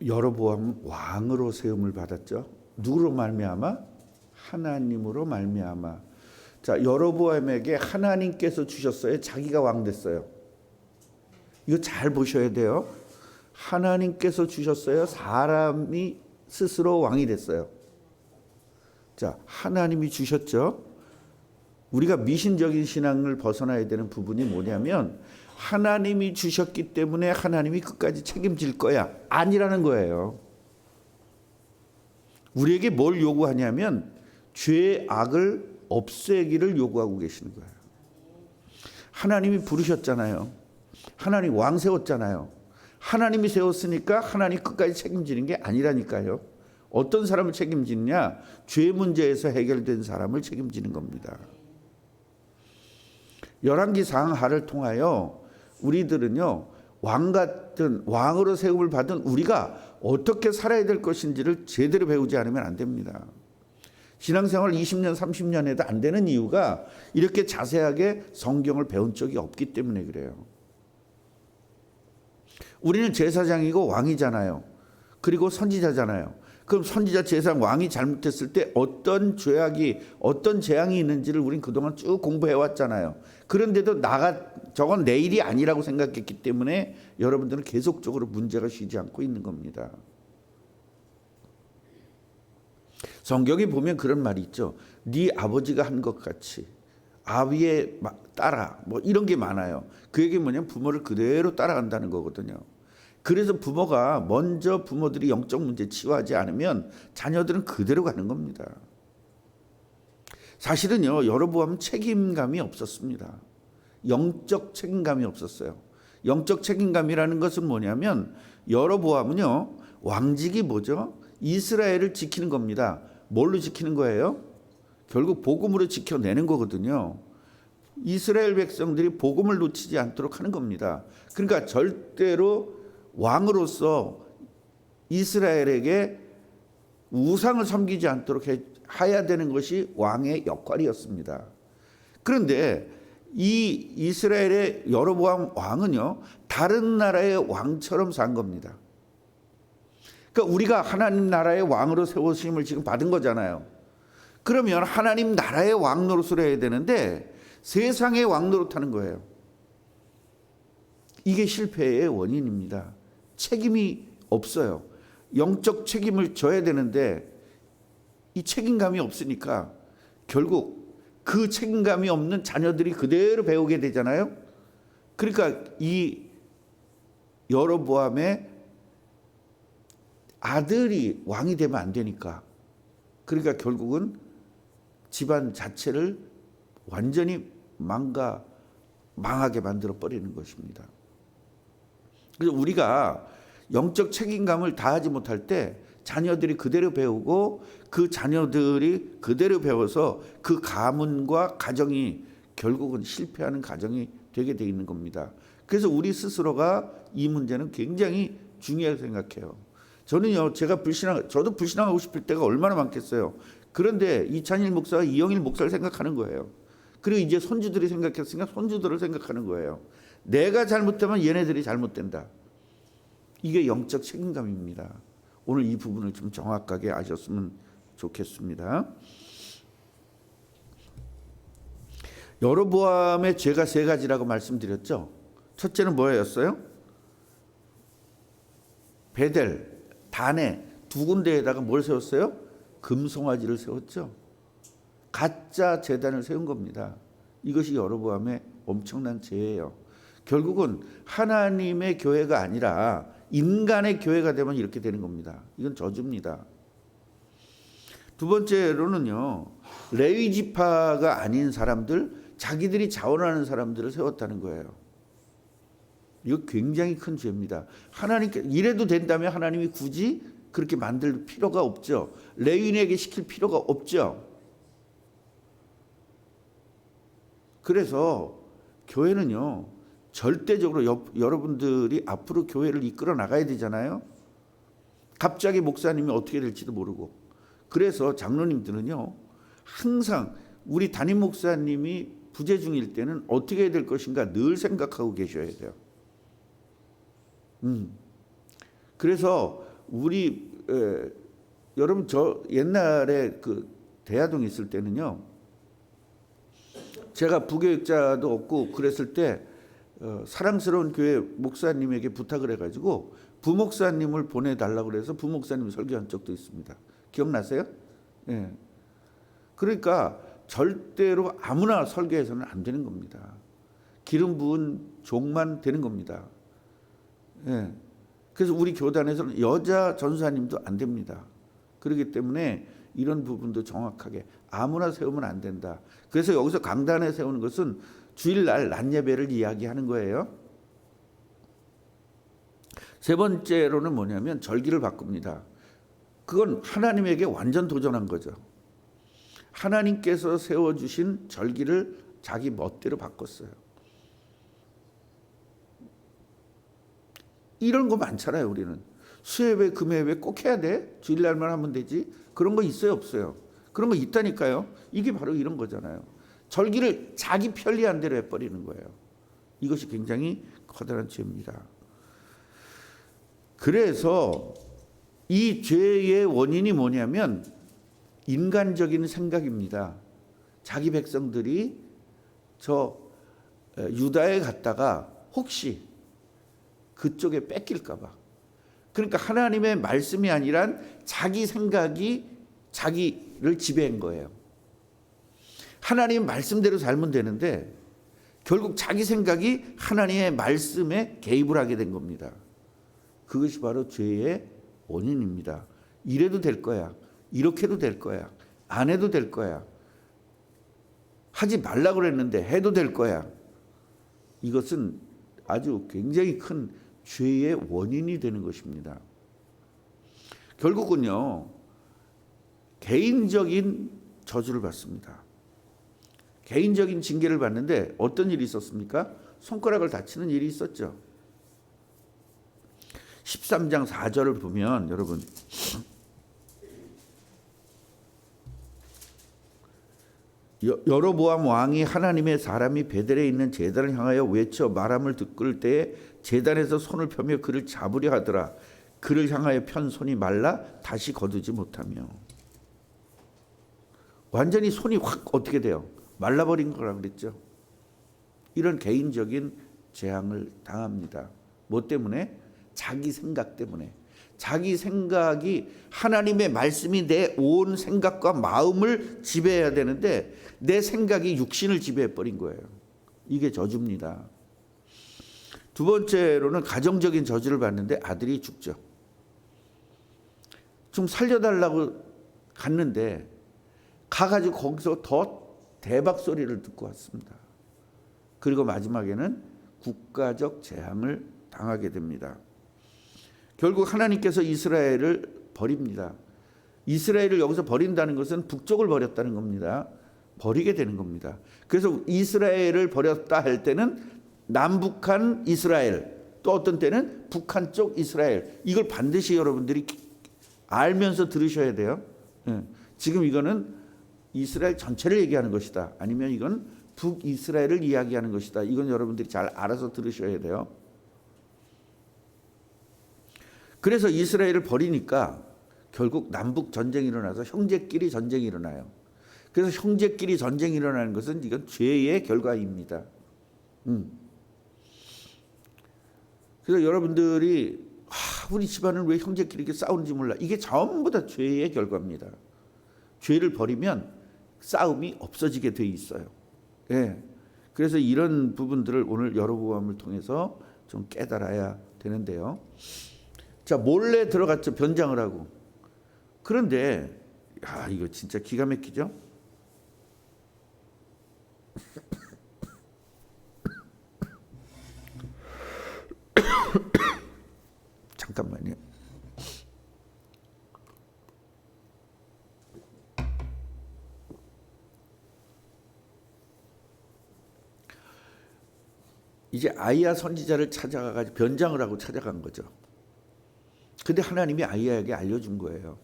여로보암 왕으로 세움을 받았죠. 누구로 말미암아? 하나님으로 말미암아. 자, 여로보암에게 하나님께서 주셨어요? 자기가 왕 됐어요? 이거 잘 보셔야 돼요. 하나님께서 주셨어요? 사람이 스스로 왕이 됐어요? 자, 하나님이 주셨죠. 우리가 미신적인 신앙을 벗어나야 되는 부분이 뭐냐면 하나님이 주셨기 때문에 하나님이 끝까지 책임질 거야 아니라는 거예요. 우리에게 뭘 요구하냐면 죄의 악을 없애기를 요구하고 계시는 거예요. 하나님이 부르셨잖아요. 하나님 왕 세웠잖아요. 하나님이 세웠으니까 하나님 끝까지 책임지는 게 아니라니까요. 어떤 사람을 책임지느냐? 죄 문제에서 해결된 사람을 책임지는 겁니다. 열왕기 상하를 통하여 우리들은요, 왕 같은 왕으로 세움을 받은 우리가 어떻게 살아야 될 것인지를 제대로 배우지 않으면 안 됩니다. 신앙생활 20년 30년 해도 안 되는 이유가 이렇게 자세하게 성경을 배운 적이 없기 때문에 그래요. 우리는 제사장이고 왕이잖아요. 그리고 선지자잖아요. 그럼 선지자, 제사장, 왕이 잘못했을 때 어떤 죄악이 어떤 재앙이 있는지를 우린 그동안 쭉 공부해 왔잖아요. 그런데도 저건 내 일이 아니라고 생각했기 때문에 여러분들은 계속적으로 문제가 쉬지 않고 있는 겁니다. 성경에 보면 그런 말이 있죠. 네 아버지가 한 것 같이 아비의 따라 뭐 이런 게 많아요. 그 얘기 뭐냐면 부모를 그대로 따라간다는 거거든요. 그래서 부모가 먼저 부모들이 영적 문제 치유하지 않으면 자녀들은 그대로 가는 겁니다. 사실은요, 여로보암은 책임감이 없었습니다. 영적 책임감이 없었어요. 영적 책임감이라는 것은 뭐냐면 여로보암은요, 왕직이 뭐죠? 이스라엘을 지키는 겁니다. 뭘로 지키는 거예요? 결국 복음으로 지켜내는 거거든요. 이스라엘 백성들이 복음을 놓치지 않도록 하는 겁니다. 그러니까 절대로 왕으로서 이스라엘에게 우상을 섬기지 않도록 해야 되는 것이 왕의 역할이었습니다. 그런데 이 이스라엘의 여로보암 왕은요, 다른 나라의 왕처럼 산 겁니다. 그러니까 우리가 하나님 나라의 왕으로 세우심을 지금 받은 거잖아요. 그러면 하나님 나라의 왕 노릇을 해야 되는데 세상의 왕 노릇하는 거예요. 이게 실패의 원인입니다. 책임이 없어요. 영적 책임을 져야 되는데 이 책임감이 없으니까 결국 그 책임감이 없는 자녀들이 그대로 배우게 되잖아요. 그러니까 이 여로보암의 아들이 왕이 되면 안 되니까, 그러니까 결국은 집안 자체를 완전히 망하게 만들어 버리는 것입니다. 그래서 우리가 영적 책임감을 다하지 못할 때 자녀들이 그대로 배우고 그 자녀들이 그대로 배워서 그 가문과 가정이 결국은 실패하는 가정이 되게 돼 있는 겁니다. 그래서 우리 스스로가 이 문제는 굉장히 중요하게 생각해요. 저는요, 저도 불신앙하고 싶을 때가 얼마나 많겠어요. 그런데 이찬일 목사와 이영일 목사를 생각하는 거예요. 그리고 이제 손주들이 생각했으니까 손주들을 생각하는 거예요. 내가 잘못되면 얘네들이 잘못된다. 이게 영적 책임감입니다. 오늘 이 부분을 좀 정확하게 아셨으면 좋겠습니다. 여로보암의 죄가 세 가지라고 말씀드렸죠. 첫째는 뭐였어요? 베델, 단에 두 군데에다가 뭘 세웠어요? 금송아지를 세웠죠. 가짜 제단을 세운 겁니다. 이것이 여로보암의 엄청난 죄예요. 결국은 하나님의 교회가 아니라 인간의 교회가 되면 이렇게 되는 겁니다. 이건 저주입니다. 두 번째로는요, 레위 지파가 아닌 사람들, 자기들이 자원하는 사람들을 세웠다는 거예요. 이거 굉장히 큰 죄입니다. 하나님께 이래도 된다면 하나님이 굳이 그렇게 만들 필요가 없죠. 레위인에게 시킬 필요가 없죠. 그래서 교회는요, 절대적으로 여러분들이 앞으로 교회를 이끌어 나가야 되잖아요. 갑자기 목사님이 어떻게 될지도 모르고. 그래서 장로님들은요, 항상 우리 담임 목사님이 부재 중일 때는 어떻게 해야 될 것인가 늘 생각하고 계셔야 돼요. 그래서 우리 여러분 저 옛날에 그 대하동에 있을 때는요. 제가 부교육자도 없고 그랬을 때 사랑스러운 교회 목사님에게 부탁을 해가지고 부목사님을 보내달라고 그래서 부목사님 설교한 적도 있습니다. 기억나세요? 예. 그러니까 절대로 아무나 설교해서는 안 되는 겁니다. 기름 부은 종만 되는 겁니다. 예. 그래서 우리 교단에서는 여자 전사님도 안 됩니다. 그렇기 때문에 이런 부분도 정확하게 아무나 세우면 안 된다. 그래서 여기서 강단에 세우는 것은 주일날 낮 예배를 이야기하는 거예요. 세 번째로는 뭐냐면 절기를 바꿉니다. 그건 하나님에게 완전 도전한 거죠. 하나님께서 세워주신 절기를 자기 멋대로 바꿨어요. 이런 거 많잖아요. 우리는 수예배 금예배 꼭 해야 돼? 주일날만 하면 되지? 그런 거 있어요 없어요? 그런 거 있다니까요. 이게 바로 이런 거잖아요. 절기를 자기 편리한 대로 해버리는 거예요. 이것이 굉장히 커다란 죄입니다. 그래서 이 죄의 원인이 뭐냐면 인간적인 생각입니다. 자기 백성들이 저 유다에 갔다가 혹시 그쪽에 뺏길까 봐. 그러니까 하나님의 말씀이 아니라 자기 생각이 자기를 지배한 거예요. 하나님 말씀대로 살면 되는데 결국 자기 생각이 하나님의 말씀에 개입을 하게 된 겁니다. 그것이 바로 죄의 원인입니다. 이래도 될 거야. 이렇게도 될 거야. 안 해도 될 거야. 하지 말라고 그랬는데 해도 될 거야. 이것은 아주 굉장히 큰 죄의 원인이 되는 것입니다. 결국은요. 개인적인 저주를 받습니다. 개인적인 징계를 받는데 어떤 일이 있었습니까? 손가락을 다치는 일이 있었죠. 13장 4절을 보면 여러분 여로보암 왕이 하나님의 사람이 베델에 있는 제단을 향하여 외쳐 말함을 듣을 때에 제단에서 손을 펴며 그를 잡으려 하더라. 그를 향하여 편 손이 말라 다시 거두지 못하며. 완전히 손이 확 어떻게 돼요? 말라버린 거라 그랬죠. 이런 개인적인 재앙을 당합니다. 뭐 때문에? 자기 생각 때문에. 자기 생각이 하나님의 말씀이 내 온 생각과 마음을 지배해야 되는데 내 생각이 육신을 지배해버린 거예요. 이게 저주입니다. 두 번째로는 가정적인 저주를 받는데 아들이 죽죠. 좀 살려달라고 갔는데 가가지고 거기서 더 대박 소리를 듣고 왔습니다. 그리고 마지막에는 국가적 재앙을 당하게 됩니다. 결국 하나님께서 이스라엘을 버립니다. 이스라엘을 여기서 버린다는 것은 북쪽을 버렸다는 겁니다. 버리게 되는 겁니다. 그래서 이스라엘을 버렸다 할 때는 남북한 이스라엘, 또 어떤 때는 북한 쪽 이스라엘, 이걸 반드시 여러분들이 알면서 들으셔야 돼요. 지금 이거는 이스라엘 전체를 얘기하는 것이다. 아니면 이건 북이스라엘을 이야기하는 것이다. 이건 여러분들이 잘 알아서 들으셔야 돼요. 그래서 이스라엘을 버리니까 결국 남북 전쟁이 일어나서 형제끼리 전쟁이 일어나요. 그래서 형제끼리 전쟁이 일어나는 것은 이건 죄의 결과입니다. 그래서 여러분들이 우리 집안은 왜 형제끼리 이렇게 싸우는지 몰라. 이게 전부 다 죄의 결과입니다. 죄를 버리면 싸움이 없어지게 돼 있어요. 예. 그래서 이런 부분들을 오늘 여로보암을 통해서 좀 깨달아야 되는데요. 자, 몰래 들어갔죠. 변장을 하고. 그런데 이거 진짜 기가 막히죠. 잠깐만요. 이제 아이야 선지자를 찾아가가지고 변장을 하고 찾아간 거죠. 근데 하나님이 아이야에게 알려준 거예요.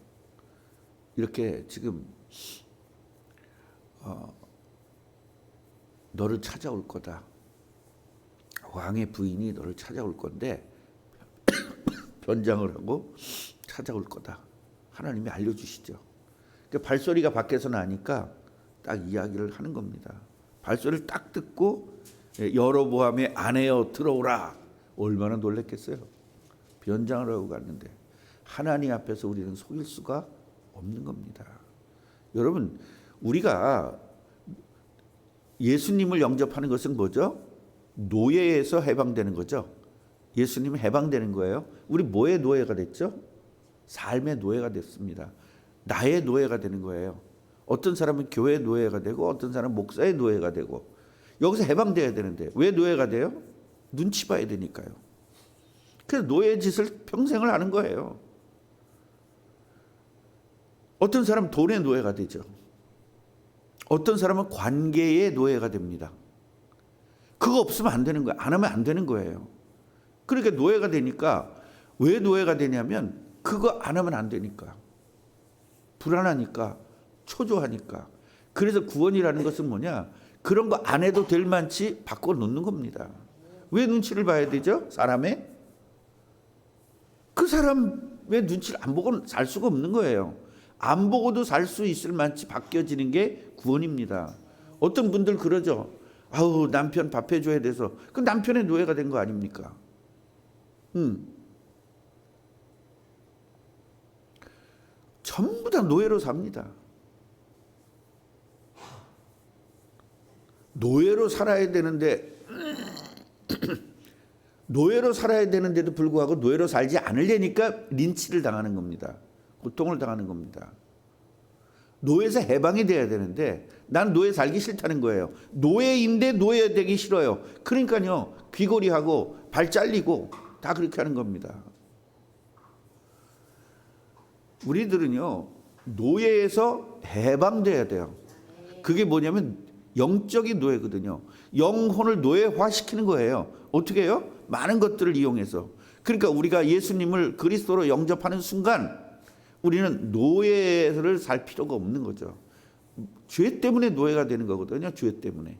이렇게 지금 너를 찾아올 거다. 왕의 부인이 너를 찾아올 건데 변장을 하고 찾아올 거다. 하나님이 알려주시죠. 그러니까 발소리가 밖에서 나니까 딱 이야기를 하는 겁니다. 발소리를 딱 듣고 여로보암의 아내여 들어오라. 얼마나 놀랬겠어요. 변장을 하고 갔는데 하나님 앞에서 우리는 속일 수가 없는 겁니다. 여러분, 우리가 예수님을 영접하는 것은 뭐죠? 노예에서 해방되는 거죠. 예수님은 해방되는 거예요. 우리 뭐의 노예가 됐죠? 삶의 노예가 됐습니다. 나의 노예가 되는 거예요. 어떤 사람은 교회의 노예가 되고 어떤 사람은 목사의 노예가 되고 여기서 해방돼야 되는데 왜 노예가 돼요? 눈치 봐야 되니까요. 그래서 노예 짓을 평생을 하는 거예요. 어떤 사람은 돈의 노예가 되죠. 어떤 사람은 관계의 노예가 됩니다. 그거 없으면 안 되는 거예요. 안 하면 안 되는 거예요. 그러니까 노예가 되니까 왜 노예가 되냐면 그거 안 하면 안 되니까. 불안하니까, 초조하니까. 그래서 구원이라는 것은 뭐냐? 그런 거 안 해도 될 만치 바꿔놓는 겁니다. 왜 눈치를 봐야 되죠? 사람의? 그 사람의 눈치를 안 보고는 살 수가 없는 거예요. 안 보고도 살 수 있을 만치 바뀌어지는 게 구원입니다. 어떤 분들 그러죠. 아우, 남편 밥 해줘야 돼서. 그 남편의 노예가 된 거 아닙니까? 전부 다 노예로 삽니다. 노예로 살아야 되는데 노예로 살아야 되는데도 불구하고 노예로 살지 않으려니까 린치를 당하는 겁니다. 고통을 당하는 겁니다. 노예에서 해방이 돼야 되는데 난 노예 살기 싫다는 거예요. 노예인데 노예 되기 싫어요. 그러니까요, 귀걸이하고 발 잘리고 다 그렇게 하는 겁니다. 우리들은요, 노예에서 해방돼야 돼요. 그게 뭐냐면 영적인 노예거든요. 영혼을 노예화시키는 거예요. 어떻게 해요? 많은 것들을 이용해서. 그러니까 우리가 예수님을 그리스도로 영접하는 순간 우리는 노예를 살 필요가 없는 거죠. 죄 때문에 노예가 되는 거거든요. 죄 때문에.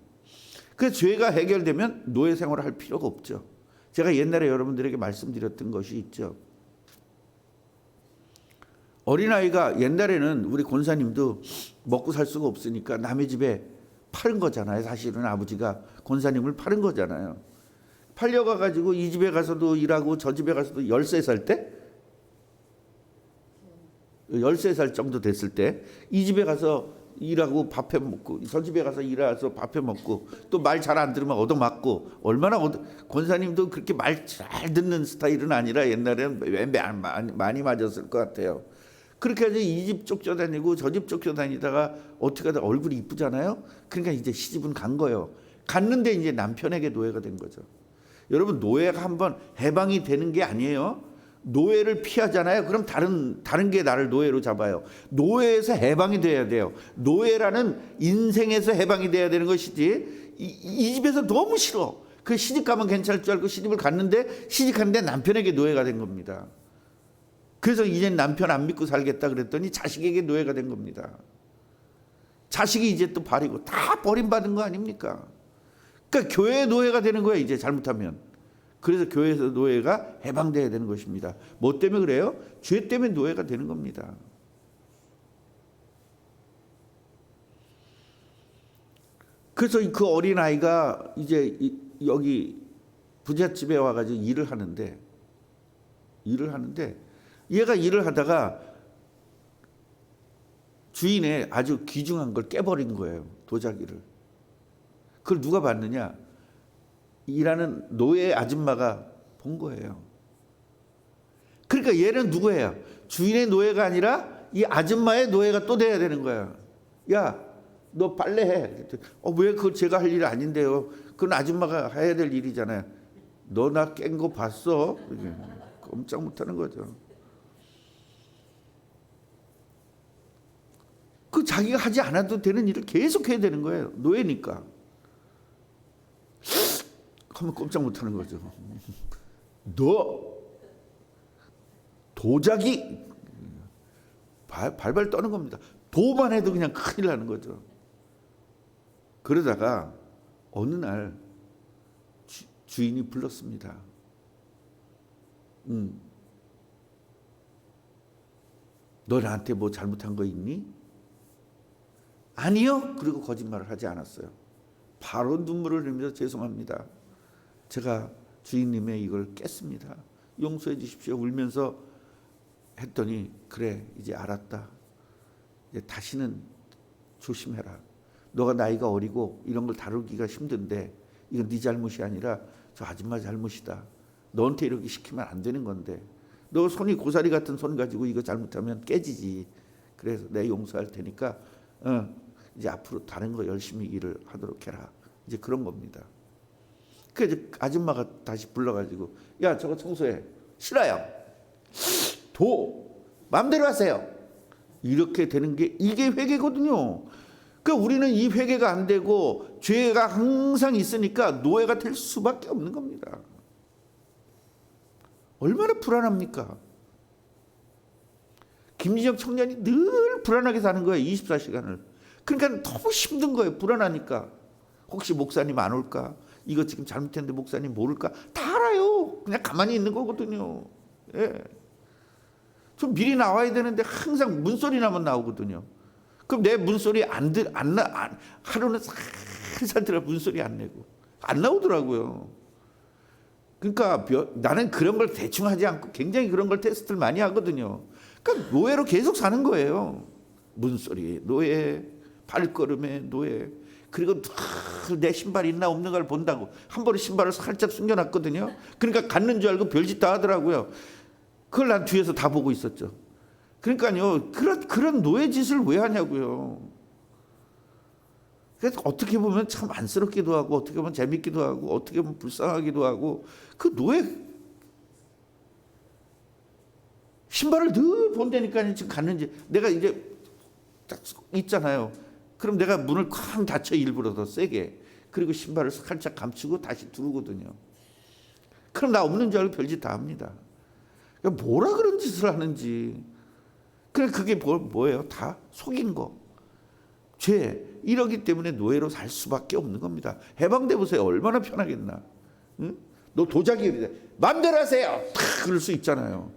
그래서 죄가 해결되면 노예 생활을 할 필요가 없죠. 제가 옛날에 여러분들에게 말씀드렸던 것이 있죠. 어린아이가 옛날에는 우리 권사님도 먹고 살 수가 없으니까 남의 집에 파는 거잖아요. 사실은 아버지가 권사님을 파는 거잖아요. 팔려가가지고 이 집에 가서도 일하고 저 집에 가서도 13살 때 13살 정도 됐을 때 이 집에 가서 일하고 밥해 먹고 저 집에 가서 일해서 밥해 먹고 또 말 잘 안 들으면 얻어맞고 얼마나 권사님도 그렇게 말 잘 듣는 스타일은 아니라 옛날에는 많이 맞았을 것 같아요. 그렇게 해서 이 집 쫓겨다니고 저 집 쫓겨다니다가 어떻게 하다 얼굴이 이쁘잖아요. 그러니까 이제 시집은 간 거예요. 갔는데 이제 남편에게 노예가 된 거죠. 여러분, 노예가 한번 해방이 되는 게 아니에요. 노예를 피하잖아요. 그럼 다른 게 나를 노예로 잡아요. 노예에서 해방이 돼야 돼요. 노예라는 인생에서 해방이 돼야 되는 것이지 이 집에서 너무 싫어. 그 시집 가면 괜찮을 줄 알고 시집을 갔는데 시집갔는데 남편에게 노예가 된 겁니다. 그래서 이제 남편 안 믿고 살겠다 그랬더니 자식에게 노예가 된 겁니다. 자식이 이제 또 버리고 다 버림받은 거 아닙니까? 그러니까 교회의 노예가 되는 거예요. 이제 잘못하면. 그래서 교회에서 노예가 해방돼야 되는 것입니다. 뭐 때문에 그래요? 죄 때문에 노예가 되는 겁니다. 그래서 그 어린아이가 이제 여기 부잣집에 와가지고 일을 하는데 얘가 일을 하다가 주인의 아주 귀중한 걸 깨버린 거예요. 도자기를. 그걸 누가 봤느냐? 일하는 노예 아줌마가 본 거예요. 그러니까 얘는 누구예요? 주인의 노예가 아니라 이 아줌마의 노예가 또 돼야 되는 거야. 야, 너 빨래해. 왜 그거 제가 할 일 아닌데요? 그건 아줌마가 해야 될 일이잖아요. 너 나 깬 거 봤어? 꼼짝 못하는 거죠. 그 자기가 하지 않아도 되는 일을 계속 해야 되는 거예요. 노예니까. 하면 꼼짝 못하는 거죠. 너 도자기 발발 떠는 겁니다. 도만 해도 그냥 큰일 나는 거죠. 그러다가 어느 날 주인이 불렀습니다. 너 나한테 뭐 잘못한 거 있니? 아니요. 그리고 거짓말을 하지 않았어요. 바로 눈물을 흘리면서 죄송합니다. 제가 주인님의 이걸 깼습니다. 용서해 주십시오. 울면서 했더니 그래 이제 알았다. 이제 다시는 조심해라. 너가 나이가 어리고 이런 걸 다루기가 힘든데 이건 네 잘못이 아니라 저 아줌마 잘못이다. 너한테 이렇게 시키면 안 되는 건데 너 손이 고사리 같은 손 가지고 이거 잘못하면 깨지지. 그래서 내가 용서할 테니까 이제 앞으로 다른 거 열심히 일을 하도록 해라. 이제 그런 겁니다. 그래서 아줌마가 다시 불러가지고 야 저거 청소해. 싫어요. 마음대로 하세요. 이렇게 되는 게 이게 회개거든요. 그러니까 우리는 이 회개가 안 되고 죄가 항상 있으니까 노예가 될 수밖에 없는 겁니다. 얼마나 불안합니까? 김진영 청년이 늘 불안하게 사는 거예요. 24시간을. 그러니까 너무 힘든 거예요. 불안하니까. 혹시 목사님 안 올까? 이거 지금 잘못했는데 목사님 모를까? 다 알아요. 그냥 가만히 있는 거거든요. 예. 좀 미리 나와야 되는데 항상 문소리 나면 나오거든요. 그럼 내 문소리 하루는 살살 들어 문소리 안 내고 안 나오더라고요. 그러니까 나는 그런 걸 대충 하지 않고 굉장히 그런 걸 테스트를 많이 하거든요. 그러니까 노예로 계속 사는 거예요. 문소리 노예, 발걸음에 노예. 그리고 내 신발이 있나 없는 걸 본다고 한 번에 신발을 살짝 숨겨놨거든요. 그러니까 갖는 줄 알고 별짓 다 하더라고요. 그걸 난 뒤에서 다 보고 있었죠. 그러니까요, 그런 노예 짓을 왜 하냐고요. 그래서 어떻게 보면 참 안쓰럽기도 하고, 어떻게 보면 재밌기도 하고, 어떻게 보면 불쌍하기도 하고, 그 노예 신발을 늘 본다니까 지금 갔는지 내가 이제 딱 있잖아요. 그럼 내가 문을 쾅 닫혀 일부러 더 세게. 그리고 신발을 살짝 감추고 다시 두르거든요. 그럼 나 없는 줄 알고 별짓 다 합니다. 그러니까 뭐라 그런 짓을 하는지. 그게 뭐예요? 다 속인 거. 죄. 이러기 때문에 노예로 살 수밖에 없는 겁니다. 해방돼 보세요. 얼마나 편하겠나. 응? 너 도자기 마음대로 하세요. 탁 그럴 수 있잖아요.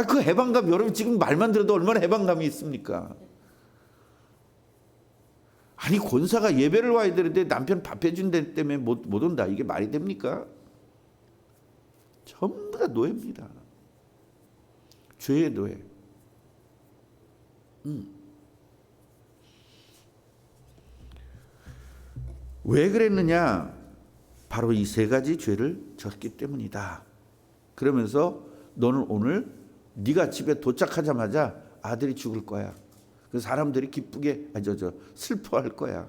그 해방감 여러분 지금 말만 들어도 얼마나 해방감이 있습니까? 아니 권사가 예배를 와야 되는데 남편 밥 해준 데 때문에 못 온다. 이게 말이 됩니까? 전부 다 노예입니다. 죄의 노예. 왜 그랬느냐? 바로 이 세 가지 죄를 졌기 때문이다. 그러면서 너는 오늘 네가 집에 도착하자마자 아들이 죽을 거야. 그 사람들이 기쁘게 슬퍼할 거야.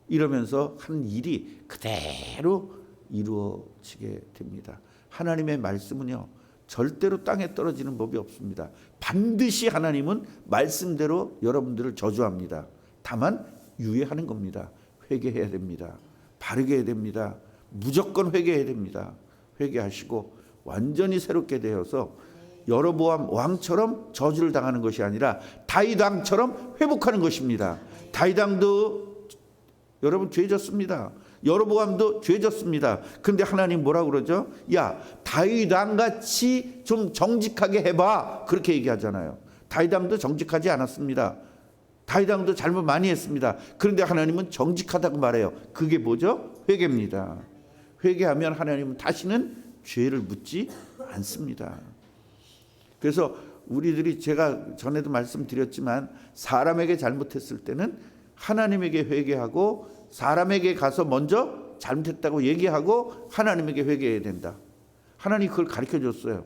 이러면서 한 일이 그대로 이루어지게 됩니다. 하나님의 말씀은요. 절대로 땅에 떨어지는 법이 없습니다. 반드시 하나님은 말씀대로 여러분들을 저주합니다. 다만 유예하는 겁니다. 회개해야 됩니다. 바르게 해야 됩니다. 무조건 회개해야 됩니다. 회개하시고 완전히 새롭게 되어서 여로보암 왕처럼 저주를 당하는 것이 아니라 다윗 왕처럼 회복하는 것입니다. 다윗 왕도 여러분 죄졌습니다. 여로보암도 죄졌습니다. 그런데 하나님 뭐라고 그러죠? 야 다윗 왕같이 좀 정직하게 해봐. 그렇게 얘기하잖아요. 다윗 왕도 정직하지 않았습니다. 다윗 왕도 잘못 많이 했습니다. 그런데 하나님은 정직하다고 말해요. 그게 뭐죠? 회개입니다. 회개하면 하나님은 다시는 죄를 묻지 않습니다. 그래서 우리들이 제가 전에도 말씀드렸지만 사람에게 잘못했을 때는 하나님에게 회개하고 사람에게 가서 먼저 잘못했다고 얘기하고 하나님에게 회개해야 된다. 하나님이 그걸 가르쳐 줬어요.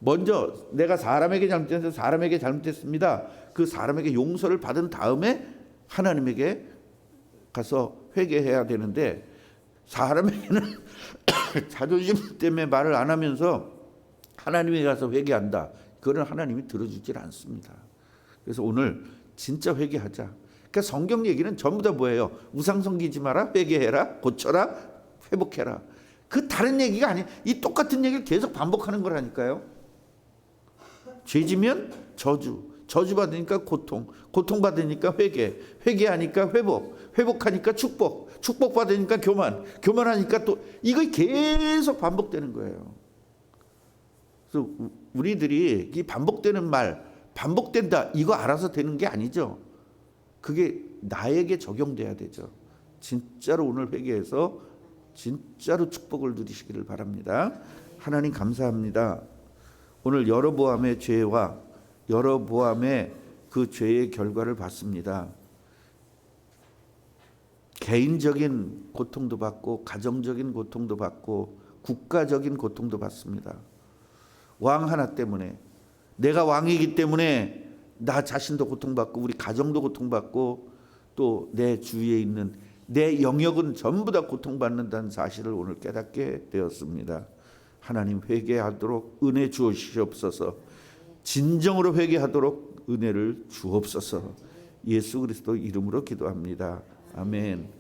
먼저 내가 사람에게 잘못해서 사람에게 잘못했습니다. 그 사람에게 용서를 받은 다음에 하나님에게 가서 회개해야 되는데 사람에게는 자존심 때문에 말을 안 하면서 하나님에게 가서 회개한다. 그거는 하나님이 들어주질 않습니다. 그래서 오늘 진짜 회개하자. 그러니까 성경 얘기는 전부 다 뭐예요? 우상 섬기지 마라, 회개해라, 고쳐라, 회복해라. 그 다른 얘기가 아니에요. 이 똑같은 얘기를 계속 반복하는 거라니까요. 죄지면 저주, 저주받으니까 고통, 고통받으니까 회개, 회개하니까 회복, 회복하니까 축복, 축복받으니까 교만, 교만하니까 또 이거 계속 반복되는 거예요. 그래서 우리들이 이 반복되는 말, 반복된다. 이거 알아서 되는 게 아니죠. 그게 나에게 적용돼야 되죠. 진짜로 오늘 회개해서 진짜로 축복을 누리시기를 바랍니다. 하나님 감사합니다. 오늘 여로보암의 죄와 여로보암의 그 죄의 결과를 봤습니다. 개인적인 고통도 받고 가정적인 고통도 받고 국가적인 고통도 받습니다. 왕 하나 때문에, 내가 왕이기 때문에 나 자신도 고통받고 우리 가정도 고통받고 또 내 주위에 있는 내 영역은 전부 다 고통받는다는 사실을 오늘 깨닫게 되었습니다. 하나님, 회개하도록 은혜 주시옵소서. 진정으로 회개하도록 은혜를 주옵소서. 예수 그리스도 이름으로 기도합니다. 아멘.